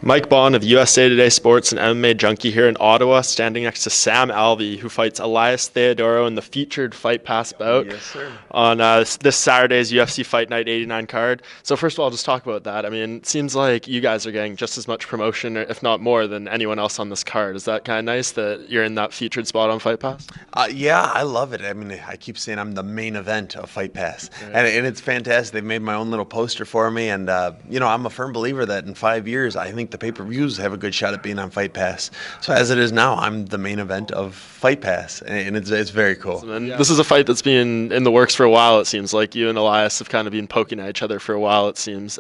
Mike Bond of USA Today Sports and MMA Junkie here in Ottawa, standing next to Sam Alvey, who fights Elias Theodoro in the featured Fight Pass bout on this Saturday's UFC Fight Night 89 card. So first of all, just talk about that. I mean, it seems like you guys are getting just as much promotion, if not more, than anyone else on this card. Is that kind of nice that you're in that featured spot on Fight Pass? Yeah, I love it. I mean, I keep saying I'm the main event of Fight Pass, and it's fantastic. They've made my own little poster for me, and I'm a firm believer that in 5 years, I think the pay-per-views have a good shot at being on Fight Pass. So as it is now, I'm the main event of Fight Pass, and it's very cool. And this is a fight that's been in the works for a while. It seems like you and Elias have kind of been poking at each other for a while. It seems.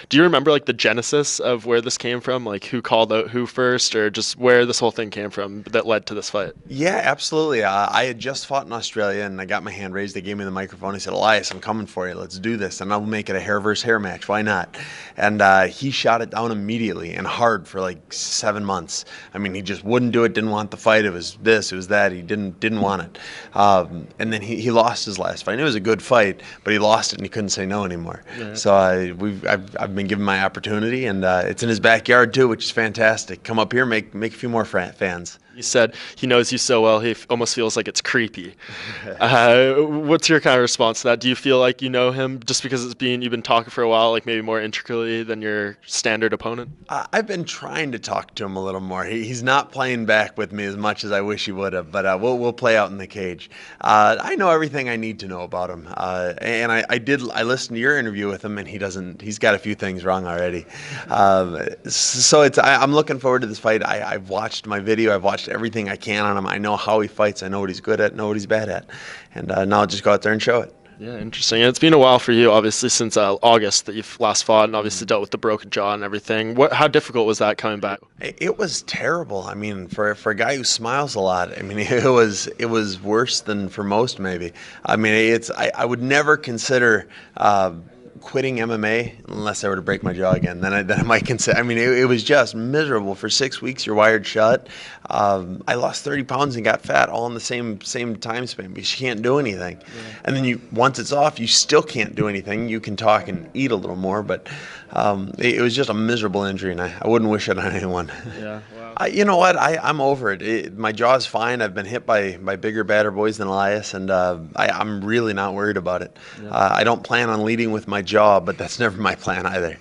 Do you remember like the genesis of where this came from? Like who called out who first, or just where this whole thing came from that led to this fight? Yeah, absolutely. I had just fought in Australia, and I got my hand raised. They gave me the microphone. He said, "Elias, I'm coming for you. Let's do this, and I'll make it a hair versus hair match. Why not?" And he shot it down immediately and hard for like 7 months. I mean, he just wouldn't do it. Didn't want the fight. It was this. It was that. He didn't want it. And then he lost his last fight. And it was a good fight, but he lost it, and he couldn't say no anymore. Yeah. So I've been given my opportunity, and it's in his backyard too, which is fantastic. Come up here, make a few more fans. You said he knows you so well, he almost feels like it's creepy. What's your kind of response to that? Do you feel like you know him just because you've been talking for a while, like maybe more intricately than your standard opponent? I've been trying to talk to him a little more. He's not playing back with me as much as I wish he would have, but we'll play out in the cage. I know everything I need to know about him, and I listened to your interview with him, and he's got a few things wrong already. So I'm looking forward to this fight. I've watched my video. I've watched everything I can on him. I know how he fights. I know what he's good at, know what he's bad at. And now I'll just go out there and show it. Yeah, interesting. And it's been a while for you, obviously, since August that you've last fought and obviously dealt with the broken jaw and everything. How difficult was that coming back? It was terrible. I mean, for a guy who smiles a lot, I mean, it was worse than for most maybe. I mean, I would never consider quitting MMA unless I were to break my jaw again. Then I might consider. I mean, it was just miserable for 6 weeks. You're wired shut. I lost 30 pounds and got fat all in the same time span because you can't do anything. Yeah. And then once it's off, you still can't do anything. You can talk and eat a little more, but it was just a miserable injury, and I wouldn't wish it on anyone. Yeah. Wow. You know what? I'm over it. My jaw's fine. I've been hit by bigger, badder boys than Elias, and I'm really not worried about it. Yeah. I don't plan on leading with my jaw, but that's never my plan either.